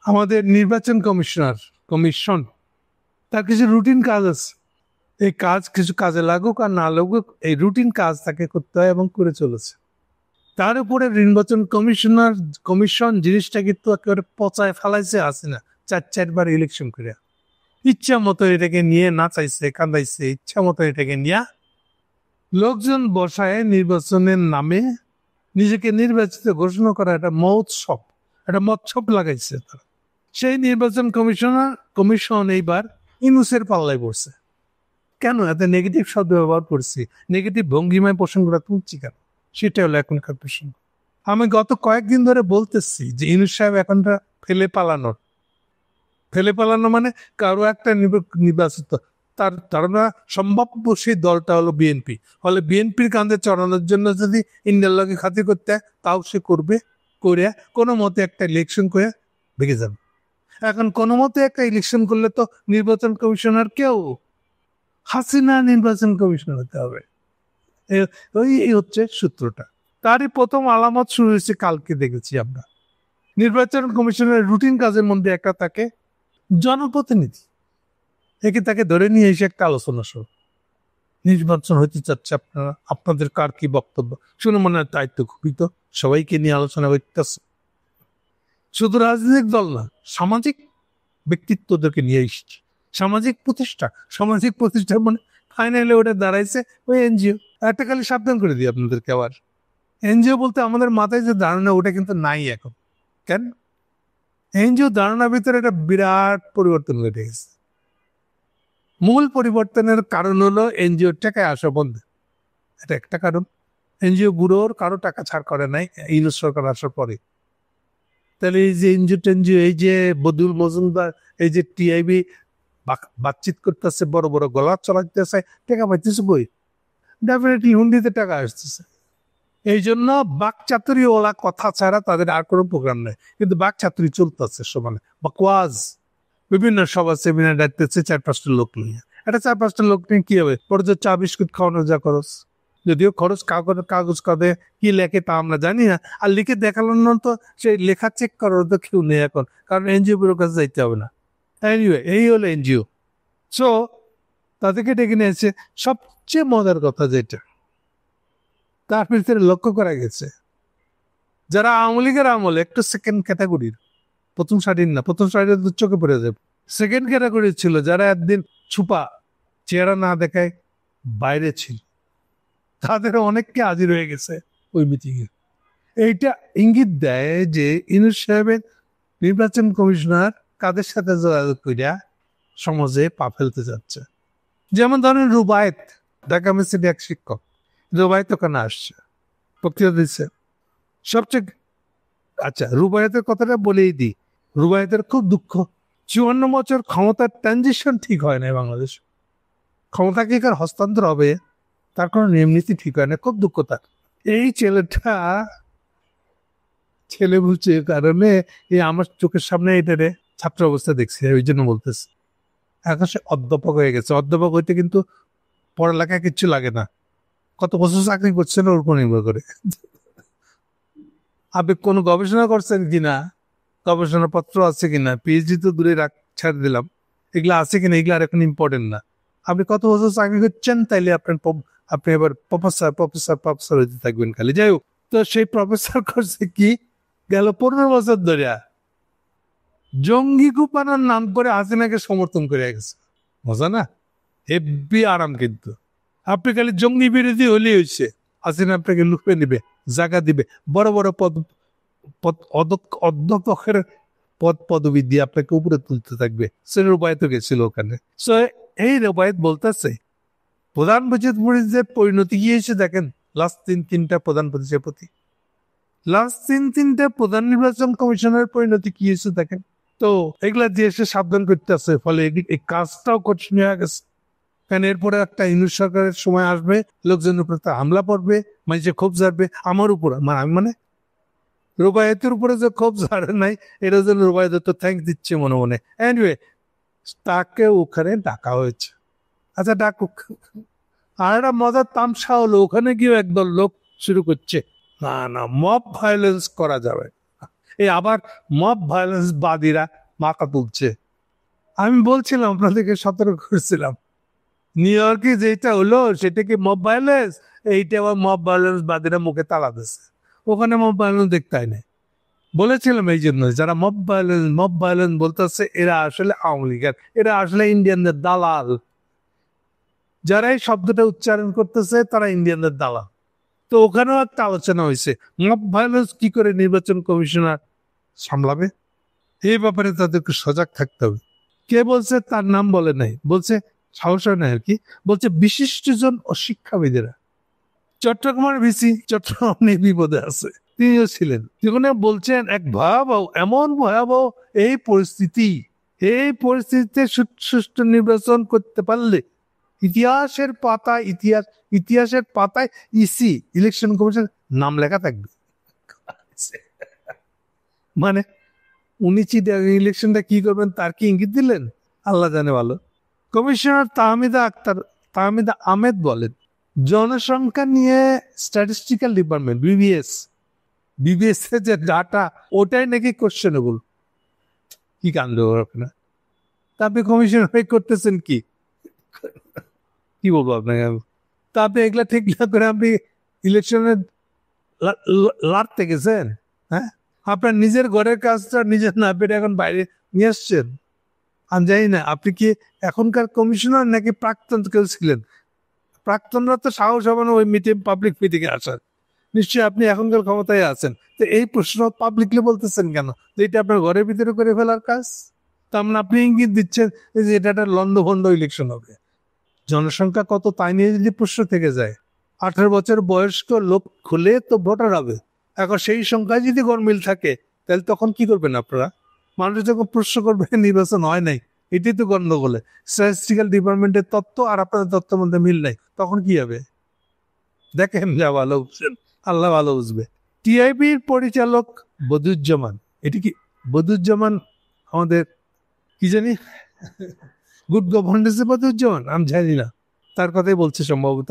আমাদের নির্বাচন কমিশন তার কিছু রুটিন কাজ আছে। এই কাজ কিছু কাজে লাগুক আর না লাগুক, এই রুটিন কাজ তাকে করতে হয় এবং করে চলেছে। তার উপরে নির্বাচন কমিশন জিনিসটা কিন্তু একেবারে পচায় ফেলাইছে হাসিনা 4 বার ইলেকশন করে। ইচ্ছা মতো এটাকে নিয়ে নাচাইছে, কান্দাইছে, ইচ্ছা মতো এটাকে নিয়ে লোকজন বসায় নির্বাচনের নামে নিজেকে নির্বাচিত ঘোষণা করা একটা মৎসব লাগাইছে তারা। সেই নির্বাচন কমিশন এইবার ইনুসের পাল্লায় পড়ছে। কেন এত নেগেটিভ শব্দ ব্যবহার করছি, নেগেটিভ ভঙ্গিমায় প্রসঙ্গটা তুলছি কেন, সেটা হলো এখনকার প্রসঙ্গ। আমি গত কয়েকদিন ধরে বলতেছি যে ইনুস সাহেব এখনটা ফেলে পালানো মানে কারো একটা নির্বাচিত তার না সম্ভাব্য সেই দলটা হলো বিএনপি। ফলে বিএনপির কাঁধে চড়ানোর জন্য যদি ইন্ডিয়ার লগে খাতির করতে হয়, তাও সে করবে, করে কোনো মতে একটা ইলেকশন করে ভেঙে যাবে। এখন কোনো মতে একটা ইলেকশন করলে তো নির্বাচন কমিশনার কেউ হাসিনা নির্বাচন কমিশনার হতে হবে। এই হচ্ছে সূত্রটা। তারই প্রথম আলামত শুরু হয়েছে কালকে, দেখেছি আমরা নির্বাচন কমিশনের রুটিন কাজের মধ্যে একটা তাকে জনপ্রতিনিধি তাকে ধরে নিয়ে এসে একটা আলোচনা শুরু। নির্বাচন হইতে চাচ্ছে আপনাদের কার কি বক্তব্য শুনে মনে হয় দায়িত্ব খুবই, তো সবাইকে নিয়ে আলোচনা করতেছে। শুধু রাজনৈতিক দল না, সামাজিক ব্যক্তিত্বদেরকে নিয়ে এসেছি। সামাজিক প্রতিষ্ঠা মানে ফাইনালি ওটা দাঁড়াইছে ওই এনজিও। একটা খালি সাবধান করে দিই আপনাদেরকে, আবার এনজিও বলতে আমাদের মাথায় যে ধারণা ওটা কিন্তু নাই এখন। কেন? এনজিও ধারণার ভিতরে একটা বিরাট পরিবর্তন ঘটে গেছে। মূল পরিবর্তনের কারণ হলো এনজিওর টাকায় আসা বন্ধ। এটা একটা কারণ। এনজিও ব্যুরোর কারো টাকা ছাড় করে নাই ইউনূস সরকার আসার পরে। তাহলে এই যে এনজিও এই যে বদুল মজুমদার, এই যে টিআইবি বাতচিত করতেছে, বড় বড় গলা চলাইতেছে, টাকা পাইতেছে বই, ডেফিনেটলি হুন্ডিতে টাকা আসতেছে। এই জন্য বাকচাতুরি ওলা কথা ছাড়া তাদের আর কোনো প্রোগ্রাম নেই, কিন্তু বাকচাতুরি চলতেছে সমানে। বাকওয়াজ বিভিন্ন সভা সেমিনার ডাকতেছে 4-5টা লোক নিয়ে। এটা 4-5টা লোক নিয়ে কি হবে? পরে যে চা বিস্কুট খাওয়ানো যা খরচ, যদিও খরচ কাগজ কাঁধে কি লেখে তা আমরা জানি না, আর লিখে দেখানোর তো সেই লেখা চেক করার তো কেউ নেই এখন, কারণ এনজিও ব্যুরোর কাছে যাইতে হবে না। এনিওয়ে, এই হলো এনজিও। সো তাদেরকে ডেকে নিয়েছে। সবচেয়ে মজার কথা যেটা তার ভিতরে লক্ষ্য করা গেছে, যারা আওয়ামী লীগের আমলে একটু সেকেন্ড ক্যাটাগরির, প্রথম সারির না, প্রথম সারির তো চোখে পড়ে যাবে, সেকেন্ড ক্যাটাগরির ছিল, যারা একদিন ছুপা চেহারা না দেখায় বাইরে ছিল, তাদের অনেককে হাজির হয়ে গেছে ওই মিটিংয়ে। এইটা ইঙ্গিত দেয় যে ইউনূস সাহেবের নির্বাচন কমিশনার কাদের সাথে যোগাযোগ করিয়া সমাজে পা ফেলতে যাচ্ছে। যেমন ধরেন রুবায়েত, ঢাকা মিউনিভার্সিটি এক শিক্ষক, রুবায়েত ওখানে আসছে, বক্তৃতা দিচ্ছে। সবচেয়ে আচ্ছা, রুবায়েতের কথাটা বলেই দিই, রুবায়েতের খুব দুঃখ, 54 বছর ক্ষমতার ট্রানজিশন ঠিক হয় না বাংলাদেশ। ক্ষমতা কি কার হস্তান্তর হবে তার কোনো নিয়ম নীতি ঠিক হয় না, খুব দুঃখ তার। এই ছেলে বুঝছে কারণে এই আমার চোখের সামনে এটারে ছাত্র অবস্থা দেখছি, ওই জন্য বলতেছি। এখন সে অধ্যাপক হয়ে গেছে। অধ্যাপক হইতে কিন্তু পড়ালেখা কিচ্ছু লাগে না, কত বছর চাকরি করছেন ওর উপর নির্ভর করে। আপনি কোনো গবেষণা করছেন কিনা, গবেষণা পত্র আছে কিনা, পিএইচডি তো দূরে ছাড় দিলাম, এগুলো আছে কিনা এগুলো আর এখন ইম্পর্টেন্ট না। আপনি কত বছর চাকরি করছেন তাইলে আপনি এবার প্রফেসর হইতে থাকবেন খালি। যাই হোক, তো সেই প্রফেসর করছে কি গেল 15 বছর ধরে জঙ্গি কুপানোর নাম করে হাসিনাকে সমর্থন করে গেছে। মজা না? হেব্বি আরাম। কিন্তু আপনি খালি জঙ্গি বিরোধী হলেই হয়েছে, হাসিনা আপনাকে লুপে নিবে, জায়গা দিবে, বড় বড় অধ্যাপকের পদবি দিয়ে আপনাকে উপরে তুলতে থাকবে। সে রুবায়েত গেছিল ওখানে। সো এই রুবায়েত বলতেছে প্রধান বিচারপতির পরিণতি কি হয়েছে দেখেন, লাস্ট তিনটা প্রধান বিচারপতি, লাস্ট তিনটা প্রধান নির্বাচন কমিশনের পরিণতি কি হয়েছে দেখেন। তো এগুলা দিয়ে এসে সাবধান করতে আছে, ফলে এই কাজটাও কঠিন হয়ে গেছে। কারণ এরপরে একটা ইউনূস সরকারের সময় আসবে, লোকজনের উপরে হামলা পড়বে, মানুষের ক্ষোভ ঝাড়বে আমার উপর, মানে রুবায়েতের উপরে যে ক্ষোভ ঝাড়ে নাই, এটা জন্য রুবায়েত তো থ্যাঙ্কস দিচ্ছে মনে মনে। এনিওয়ে, তাকে ওখানে ডাকা হয়েছে। আচ্ছা, ডাকুক। আর একটা মজার তামসা হলো, ওখানে গিয়েও একদল লোক শুরু করছে না মব ভায়োলেন্স করা যাবে, এই আবার মব ভায়োলেন্স বাদীরা মাথা তুলছে। আমি বলছিলাম আপনাদেরকে সতর্ক করেছিলাম, নিউ ইয়র্কে যেটা হলো সেটা কি মব ভায়োলেন্স? এইটা আবার মব ভায়োলেন্স বাদীরা মুখে তালা দিচ্ছে, ওখানে মব ভায়োলেন্স দেখতে হয় না। বলেছিলাম এই জন্য যারা মব ভায়োলেন্স বলতেছে এরা আসলে আওয়ামী লীগের, এরা আসলে ইন্ডিয়ানদের দালাল। যারা এই শব্দটা উচ্চারণ করতেছে তারা ইন্ডিয়ানদের দালাল। তো ওখানেও একটা আলোচনা হয়েছে মব ভায়োলেন্স কি করে নির্বাচন কমিশনার সামলাবে, এই ব্যাপারে তাদেরকে সজাগ থাকতে হবে। কে বলছে তার নাম বলে নাই, বলছে সাহস হয় না আর কি, বলছে বিশিষ্টজন ও শিক্ষাবিদেরা। চট্টগ্রামের ভিসি চট্টগ্রাম নিয়ে বিপদে আছে, তিনিও ছিলেন, যেখানে বলছেন এক ভয়াবহ, এমন ভয়াবহ এই পরিস্থিতিতে সুষ্ঠু নির্বাচন করতে পারলে ইতিহাসের পাতায় ইলেকশন কমিশন নাম লেখা থাকবে। মানে উনি ইলেকশনটা কি করবেন তার কি ইঙ্গিত দিলেন? আল্লাহ জানে ভালো। কমিশনার তাহমিদা আহমেদ বলেন, জনসংখ্যা নিয়ে স্ট্যাটিস্টিক্যাল ডিপার্টমেন্ট বিবিএস এর যে ডাটা ওটাই নাকি কোশ্চেনেবল। কি কাণ্ড আপনার! তারপরে কমিশনার করতেছেন কি বলবো আপনাকে? তারপরে এগুলা ঠিক না করে আপনি ইলেকশনে লড়তে গেছেন। হ্যাঁ, আপনার নিজের ঘরের কাজটা নিজের না পেরে এখন বাইরে নিয়ে আসছেন। আমি জানি না আপনি কি এখনকার কমিশনার নাকি প্রাক্তন কেউ ছিলেন। প্রাক্তনরা তো সাহস হবে না ওই পাবলিক মিটিংয়ে আসার। নিশ্চয়ই আপনি এখনকার ক্ষমতায় আছেন, তো এই প্রশ্ন পাবলিকলি বলতেছেন কেন যে এটা আপনার ঘরের ভিতরে করে ফেলার কাজ? তার মানে আপনি ইঙ্গিত দিচ্ছেন যে এটা একটা লন্ডভন্ড ইলেকশন হবে। জনসংখ্যা কত তাই নিয়ে যদি প্রশ্ন থেকে যায়, 18 বছর বয়স্ক লোক খুলে তো ভোটার হবে। এখন সেই সংখ্যায় যদি গরমিল থাকে তাহলে তখন কি করবেন আপনারা? মানুষ যখন প্রশ্ন করবে নির্বাচন হয় নাই, এটাই তো গন্ডগোলে। স্ট্যাটিস্টিক্যাল ডিপার্টমেন্টের তথ্য আর আপনাদের তথ্যের মধ্যে মিল নাই, তখন কি হবে? দেখেন, যা ভালো বুঝছেন, আল্লাহ ভালো বুঝবে। টিআইবির পরিচালক বদিউজ্জামান, এটি কি বদিউজ্জামান আমাদের কি জানি গুড গভর্নেন্সের বদিউজ্জামান, আমি জানি না, তার কথাই বলছে সম্ভবত।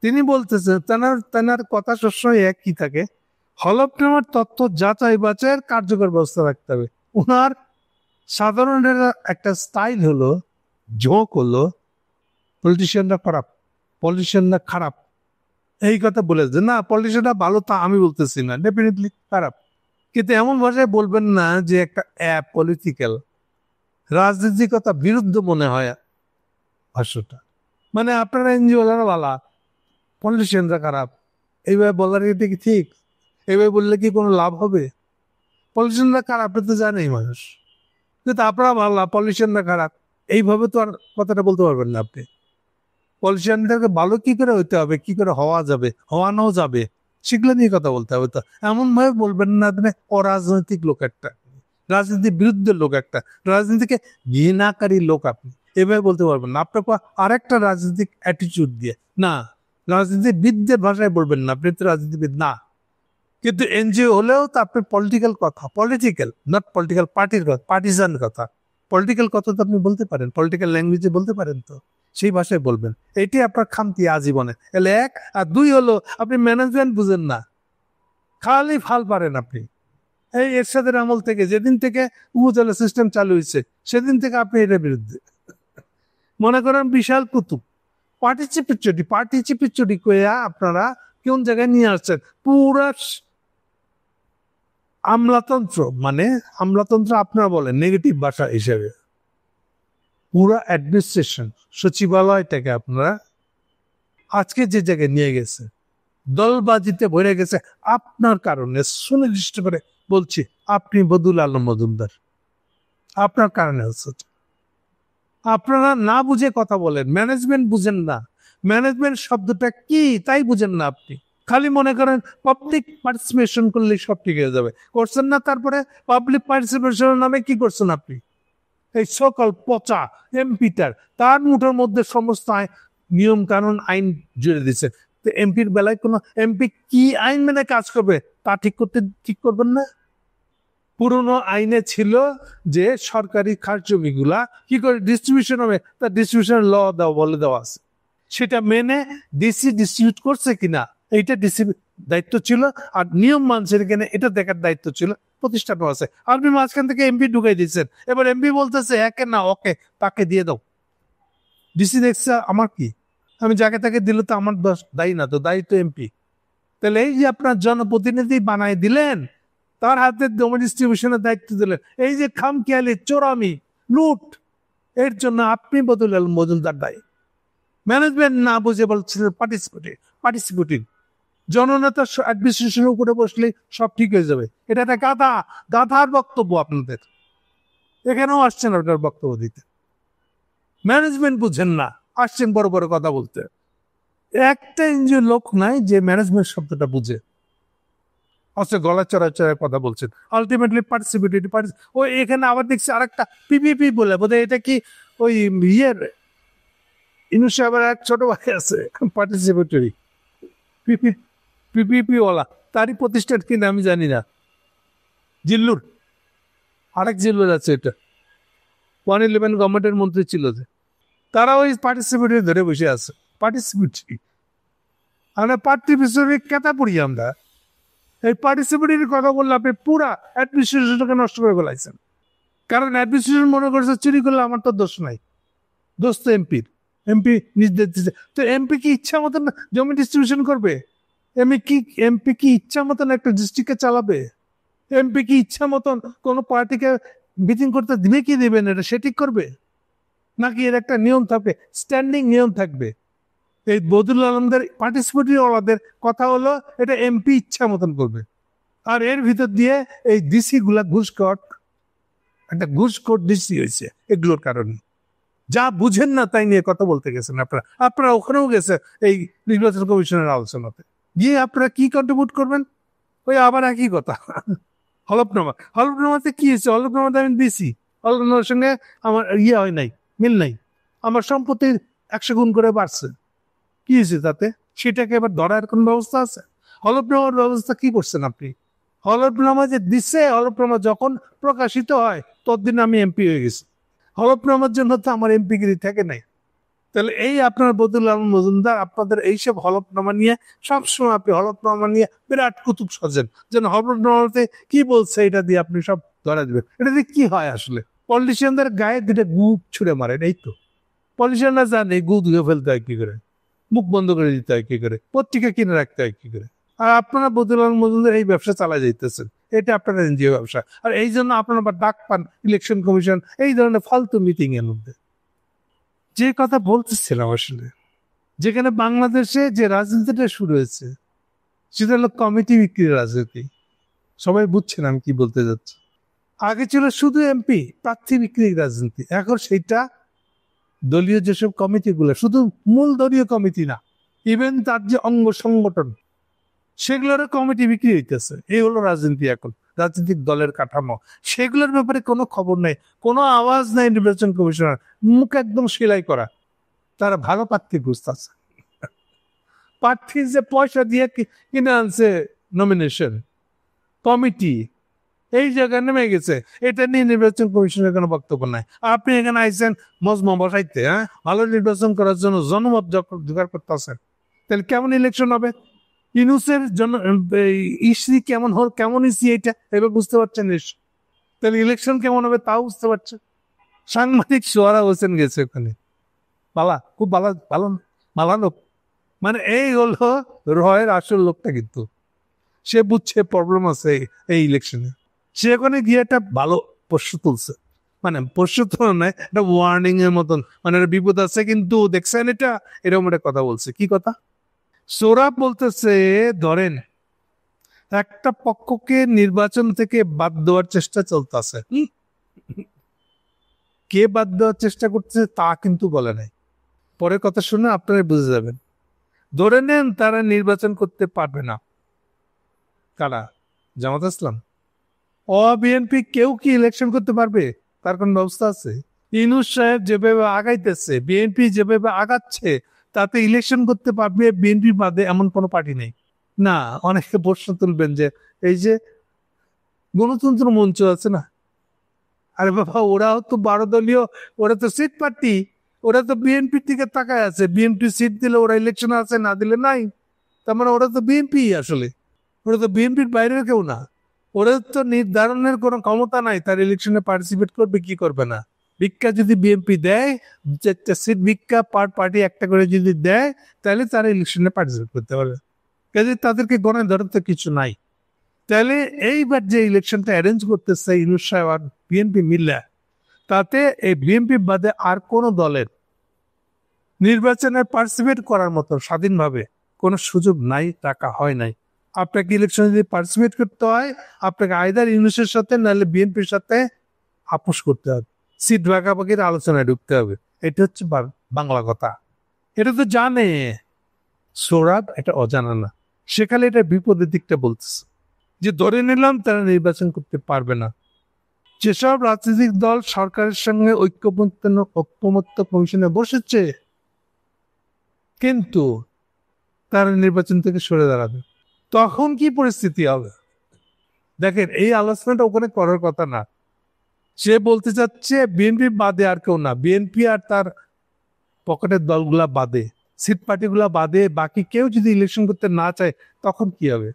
তিনি বলতেছেন তেনার কথা সবসময় একই থাকে, হলফনামার তথ্য যাচাই বাছাইয়ের কার্যকর ব্যবস্থা রাখতে হবে। ওনার সাধারণের একটা স্টাইল হলো, ঝোঁক হলো, পলিটিশিয়ানরা খারাপ এই কথা বলে যে না পলিটিশিয়ানরা ভালো, তা আমি বলতেছি না, ডেফিনেটলি খারাপ। কিন্তু এমন ভাষায় বলবেন না যে একটা পলিটিক্যাল রাজনীতিকতা বিরুদ্ধ মনে হয় ভাষ্যটা। মানে আপনারা এনজিও ভালো, পলিটিশিয়ানরা খারাপ, এইভাবে বলার এটা কি ঠিক? এইভাবে বললে কি কোনো লাভ হবে? পলিটিশিয়ানরা খারাপ আপনি তো জানেই মানুষ, কিন্তু আপনারা ভালো, পলিটিশিয়ানরা খারাপ, এইভাবে তো আর কথাটা বলতে পারবেন না আপনি। পলিটিশিয়ানদেরকে ভালো কি করে হইতে হবে, কি করে হওয়ানো যাবে, সেগুলো নিয়ে কথা বলতে হবে। তো এমন ভাবে বলবেন না আপনি অরাজনৈতিক লোক একটা, রাজনীতির বিরুদ্ধে লোক একটা, রাজনীতিকে ঘৃণাকারী লোক আপনি, এভাবে বলতে পারবেন না। আপনাকে আরেকটা রাজনৈতিক অ্যাটিটিউড দিয়ে না, রাজনীতিবিদদের ভাষায় বলবেন না, আপনি তো রাজনীতিবিদ না। কিন্তু এনজিও হলেও তো আপনি পলিটিক্যাল নট পলিটিক্যাল পার্টির কথা, পার্টিজান কথা, পলিটিক্যাল কথা তো আপনি বলতে পারেন, পলিটিক্যাল ল্যাঙ্গুয়েজে বলতে পারেন, তো সেই ভাষায় বলবেন। এটি আপনার খামতি আজীবনে। এলে 1 আর 2 হলো আপনি ম্যানেজমেন্ট বুঝেন না, খালি ফাল পারেন আপনি। এই এরশাদের আমল থেকে, যেদিন থেকে উপজেলা সিস্টেম চালু হয়েছে সেদিন থেকে আপনি এটার বিরুদ্ধে। মনে করেন বিশাল কুতুব পার্টিচিপেটরি কইয়া আপনারা কোন জায়গায় নিয়ে আসছেন, পুরা আমলাতন্ত্র আপনারা বলেন নেগেটিভ ভাষা হিসেবে, পুরা অ্যাডমিনিস্ট্রেশন সচিবালয়টাকে আপনারা আজকে যে জায়গায় নিয়ে গেছে, দলবাজিতে ভরে গেছে আপনার কারণে। সুনির্দিষ্ট করে বলছি, আপনি বদুল আলম মজুমদার, আপনার কারণে হচ্ছে। আপনারা না বুঝে কথা বলেন, ম্যানেজমেন্ট বুঝেন না, ম্যানেজমেন্ট শব্দটা কি তাই বুঝেন না আপনি। খালি মনে করেন পাবলিক পার্টিসিপেশন করলে সব ঠিক হয়ে যাবে, করছেন না। তারপরে পাবলিক পার্টিসিপেশনের নামে কি করছেন আপনি? এই সকল পচা এমপিটার, তার মুঠোর মধ্যে সমস্ত নিয়ম কানুন আইন জুড়ে দিচ্ছে। তো এমপির বেলায় কোনো এমপি কি আইন মেনে কাজ করবে তা ঠিক করবেন না? পুরনো আইনে ছিল যে সরকারি খাস জমিগুলা কি করে ডিস্ট্রিবিউশন হবে, তার ডিস্ট্রিবিউশন বলে দেওয়া আছে, সেটা মেনে ডিসি ডিস্ট্রিবিউট করছে কিনা এইটা ডিসি দায়িত্ব ছিল, আর নিয়ম মানছে কিনা এটা দেখার দায়িত্ব ছিল প্রতিষ্ঠানও আছে। আপনি মাঝখান থেকে এমপি ঢুকাই দিচ্ছেন, এবার এমপি বলতেছে একে না ওকে তাকে দিয়ে দাও। ডিসি দেখছে আমার কি, আমি যাকে তাকে দিলে তো আমার দোষ, দায়ী না তো, দায়ী তো এমপি। তাহলে এই যে আপনার জনপ্রতিনিধি বানাই দিলেন, তার হাতে ডোমেন ডিস্ট্রিবিউশনের দায়িত্ব দিলেন, এই যে খামখেয়ালি চোরামি লুট, এর জন্য আপনি বদুল মজুমদার দায়ী। ম্যানেজমেন্ট না বুঝে বলছে পার্টিসিপেটিভ জননেতা অ্যাডমিনিস্ট্রেশনের উপরে বসলে সব ঠিক হয়ে যাবে। এটা একটা গাধার বক্তব্য আপনাদের। এখানেও আসছেন আপনার বক্তব্য দিতে, ম্যানেজমেন্ট বুঝেন না, আসছেন বড় বড় কথা বলতে। একটা এনজিও লোক নাই যে ম্যানেজমেন্ট শব্দটা বুঝে, অথচ গলা চড়ায় কথা বলছেন। আলটিমেটলি পার্টিসিপেটিভ ওই এখানে আবার দেখছি আরেকটা পিপিপি বলে, বোধহয় এটা কি ওই ইয়ের ইনু সাহেবের এক ছোট ভাই আছে পার্টিসিপেটরি পিপিপি ওয়ালা, তারই প্রতিষ্ঠান কিনা আমি জানি না। জিল্লুর আরেক জিল্লুর আছে, এটা 111 গভর্নমেন্টের মন্ত্রী ছিল যে, তারা ওই পার্টিসিপেটরি ধরে বসে আছে। পার্টিসিপেটরি আমরা পার্টিসিপেটরি কেতা পড়ি আমরা। এই পার্টিসিপেটরির কথা বললে আপনি পুরা অ্যাডমিনিস্ট্রেশনটাকে নষ্ট করে ফেলাইছেন। কারণ অ্যাডমিনিস্ট্রেশন মনে করছে চুরি করলে আমার তো দোষ নাই, দোষ তো এমপির। এমপি নির্দেশ দিচ্ছে, তো এমপি কি ইচ্ছা মতন জমি ডিস্ট্রিবিউশন করবে? এমপি কি ইচ্ছা মতন একটা ডিস্ট্রিক্টকে চালাবে? এমপি কি ইচ্ছা মতন কোনো পার্টিকে মিটিং করতে দিবে কি দেবেন এটা সে ঠিক করবে? নাকি এর একটা নিয়ম থাকবে, স্ট্যান্ডিং নিয়ম থাকবে? এই বদুল আলমদের পার্টিসিপেটরি ওয়ালাদের কথা হলো এটা এমপি ইচ্ছা মতন করবে। আর এর ভিতর দিয়ে এই ডিসি গুলা ঘুষখোর, একটা ঘুষখোর ডিসি হয়েছে এগুলোর কারণে। যা বুঝেন না তাই নিয়ে কথা বলতে গেছেন আপনারা ওখানেও গেছে এই নির্বাচন কমিশনের আলোচনাতে গিয়ে আপনারা কি কন্ট্রিবিউট করবেন? ওই আবার একই কথা, হলফনামাতে কি হয়েছে? হলফনামাতে আমি দিছি, হলফনামার সঙ্গে আমার হয় নাই, মিল নাই, আমার সম্পত্তির 100 গুণ করে বাড়ছে, কি হয়েছে তাতে? সেটাকে এবার ধরার কোন ব্যবস্থা আছে? হলফনামার ব্যবস্থা কি করছেন আপনি? হলফনামা যে দিচ্ছে, হলফনামা যখন প্রকাশিত হয় ততদিন আমি এমপি হয়ে গেছি, হলফনামার জন্য তো আমার এমপিগিরি থাকে নাই। তাহলে এই আপনার বদুল আলম মজুমদার আপনাদের এইসব হলফনামা নিয়ে সবসময় আপনি হলফনামা নিয়ে বিরাট কুতুব সাজেন, যেন হলফনামাতে কি বলছে এটা দিয়ে আপনি সব ধরা দিবেন। এটা দিয়ে কি হয় আসলে? পলিটিশিয়ানদের গায়ে দুটো গু ছুঁড়ে মারেন, এই তো। পলিটিশিয়ানরা জানে গু ধুয়ে ফেলতে হয় কি করে, মুখ বন্ধ করে দিতে হয় কি করে, পত্রিকা কিনে রাখতে হয় কি করে। আর আপনারা বদুল আলম মজুমদার এই ব্যবসা চালা যাইতেছেন, এটা আপনার এনজিও ব্যবসা। আর এই জন্য আপনারা আবার ডাক পান ইলেকশন কমিশন এই ধরনের ফালতু মিটিং এর মধ্যে। যে কথা বলতেছিলাম আসলে, যেখানে বাংলাদেশে যে রাজনীতিটা শুরু হয়েছে সেটা হলো কমিটি বিক্রির রাজনীতি। সবাই বুঝছেন আমি কি বলতে যাচ্ছি। আগে ছিল শুধু এমপি প্রার্থী বিক্রির রাজনীতি, এখন সেইটা দলীয় যেসব কমিটিগুলো, শুধু মূল দলীয় কমিটি না, ইভেন তার যে অঙ্গ সংগঠন সেগুলোর কমিটি বিক্রি হইতেছে। এই হলো রাজনীতি এখন, রাজনৈতিক দলের কাঠামো। সেগুলোর ব্যাপারে কোনো খবর নেই, কোনো আওয়াজ নাই নির্বাচন কমিশনার, মুখ একদম সেলাই করা। তারা ভালো প্রার্থী খুঁজতেছে, প্রার্থী যে পয়সা দিয়ে কিনে আনছে নমিনেশন কমিটি, এই জায়গায় নেমে গেছে। এটা নিয়ে নির্বাচন কমিশনের কোনো বক্তব্য নাই। আর আপনি এখানে আইসেন মজমা বসাইতে, ভালো নির্বাচন করার জন্য জনমত জোগাড় করতেছেন। তাহলে কেমন ইলেকশন হবে? ইনুসের জন্য ইসি কেমন ইসি এটা এবার বুঝতে পারছেন। তাহলে ইলেকশন কেমন হবে তাও বুঝতে পারছেন। সাংবাদিক সোহারা হোসেন গেছে ওখানে, খুব ভালো লোক, মানে এই হলো রয়ের আসল লোকটা, কিন্তু সে বুঝছে প্রবলেম আছে এই ইলেকশনে। সে ওখানে গিয়ে একটা ভালো প্রশ্ন তুলছে, মানে প্রশ্ন তো নয়, একটা ওয়ার্নিং এর মতন, মানে একটা বিপদ আছে কিন্তু দেখছেন এটা, এরকম একটা কথা বলছে। কি কথা? সোরা বলতেছে ধরেন একটা পক্ষকে নির্বাচন থেকে বাদ দেওয়ার চেষ্টা চলতেছে, কে বাদ দেওয়ার চেষ্টা করতেছে তা কিন্তু বলে নাই। পরের কথা শুনে আপনারা বুঝে যাবেন। ধরে নেন তারা নির্বাচন করতে পারবে না, কারা? জামাত ইসলাম, বিএনপি, কেউ কি ইলেকশন করতে পারবে? তার কোন ব্যবস্থা আছে? ইউনূস সাহেব যেভাবে আগাইতেছে, বিএনপি যেভাবে আগাচ্ছে, তাতে ইলেকশন করতে পারবে বিএনপি বাদে এমন কোনো পার্টি নেই। না, অনেকে প্রশ্ন তুলবেন যে এই যে গণতন্ত্র মঞ্চ আছে না, আরে বাবা ওরাও তো 12 দলীয়, ওরা তো সিট পার্টি, ওরা তো বিএনপির দিকে তাকায় আছে। বিএনপি সিট দিলে ওরা ইলেকশনে আছে, না দিলে নাই। তার মানে ওরা তো বিএনপি, আসলে ওরা তো বিএনপির বাইরের কেউ না। ওদের তো নির্ধারণের কোনো ক্ষমতা নাই তার ইলেকশনে পার্টিসিপেট করবে কি করবে না। ভিক্ষা যদি বিএনপি দেয়, 4টা সিট ভিক্ষা পার পার্টি একটা করে যদি দেয়, তাহলে তারা ইলেকশনে পার্টিসিপেট করতে পারবে। কাজে তাদেরকে গণে ধরার তো কিছু নাই। তাহলে এইবার যে ইলেকশনটা অ্যারেঞ্জ করতেছে ইউনূস সাহেব আর বিএনপি মিলে, তাতে এই বিএনপি বাদে আর কোনো দলের নির্বাচনে পার্টিসিপেট করার মতো স্বাধীনভাবে কোনো সুযোগ নাই, টাকা হয় নাই। আপনাকে ইলেকশনে যদি পার্টিসিপেট করতে হয়, আপনাকে আইদার ইউনূসের সাথে নাহলে বিএনপির সাথে আপোষ করতে হবে, সিট ভাগাভাগির আলোচনায় ঢুকতে হবে। এটা হচ্ছে বাংলা কথা। এটা তো জানে সোহরাব, এটা অজানা না। সেখানে এটা বিপদের দিকটা বলতেছে যে ধরে নিলাম তারা নির্বাচন করতে পারবে না। যেসব রাজনৈতিক দল সরকারের সঙ্গে ঐক্যমত্য কমিশনে বসেছে, কিন্তু তারা নির্বাচন থেকে সরে দাঁড়াবে, তখন কি পরিস্থিতি হবে? দেখেন, এই আলোচনাটা ওখানে করার কথা না। সে বলতে চাচ্ছে বিএনপি বাদে আর কেউ না, বিএনপি আর তার পকেটের দলগুলা বাদে, সিট পার্টিগুলা বাদে বাকি কেউ যদি ইলেকশন করতে না চায় তখন কি হবে?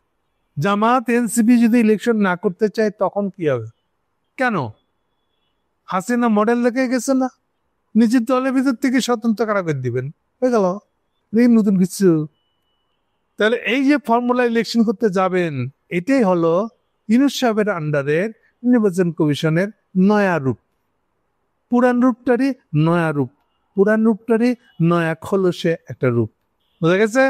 জামাত এনসিপি যদি ইলেকশন না করতে চায় তখন কি হবে? কেন? হাসিনা মডেল দেখে গেছে না, নিজের দলের ভিতর থেকে স্বতন্ত্র কারা করে দিবেন, হয়ে গেল নতুন কিছু। তাহলে এই যে ফর্মুলা ইলেকশন করতে যাবেন, এটাই হলো ইউনূস সাহেবের আন্ডারের নির্বাচন কমিশনের নয়া রূপ। পুরান রূপটারই নয়া রূপ, পুরান রূপটারই নয়া খোলসে একটা রূপ। বোঝা গেছে?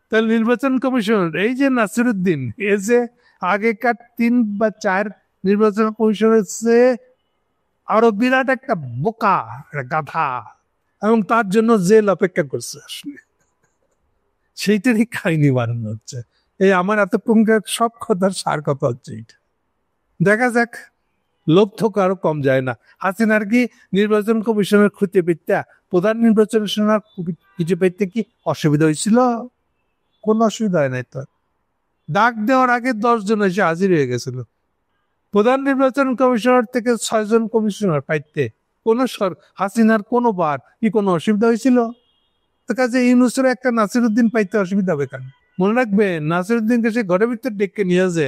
তাহলে নির্বাচন কমিশন এই যে নাসিরুদ্দিন, এই যে আগেকার 3 বা 4 নির্বাচন কমিশনের চেয়ে আরো বিরাট একটা বোকা, একটা গাধা, এবং তার জন্য জেল অপেক্ষা করছে আসলে, সেইটারই কাহিনী বানানো হচ্ছে। এই আমার এতক্ষণকার সব কথার সার কথা হচ্ছে এইটা। দেখা যাক, লোভ তো কারো কম যায় না। হাসিনার কি নির্বাচন কমিশনের খুঁজে পেতে, প্রধান নির্বাচন কিছু পেতে কি অসুবিধা হয়েছিল? কোন অসুবিধা হয় নাই তো। ডাক দেওয়ার আগে 10 জন এসে হাজির হয়ে গেছিল। প্রধান নির্বাচন কমিশনার থেকে 6 জন কমিশনার পাইতে কোন হাসিনার কোনো বার কি কোনো অসুবিধা হয়েছিল? তো কাজে ইউনূসের একটা নাসিরুদ্দিন পাইতে অসুবিধা হবে কেন? মনে রাখবেন, নাসিরুদ্দিনকে সে ঘরের ভিতর ডেকে নিয়ে যে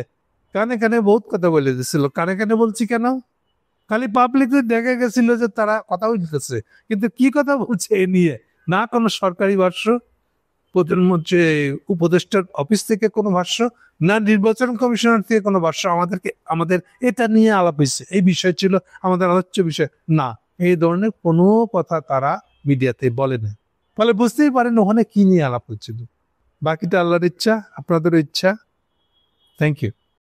কানে কানে বহুত কথা বলে দিচ্ছিল। কানে কানে বলছি কেন? খালি পাবলিকলি দেখা গেছিল যে তারা কথা বলতেছে, কিন্তু কি কথা বলছে এ নিয়ে না কোনো সরকারি ভাষ্য, প্রধানমন্ত্রী উপদেষ্টার অফিস থেকে কোনো ভাষ্য, না নির্বাচন কমিশনার থেকে কোনো ভাষ্য। আমাদের এটা নিয়ে আলাপ হয়েছে, এই বিষয় ছিল আমাদের আলোচ্য বিষয় না, এই ধরনের কোনো কথা তারা মিডিয়াতে বলে না। ফলে বুঝতেই পারেন ওখানে কি নিয়ে আলাপ হচ্ছিল। বাকিটা আল্লাহর ইচ্ছা, আপনাদের ইচ্ছা। Thank you.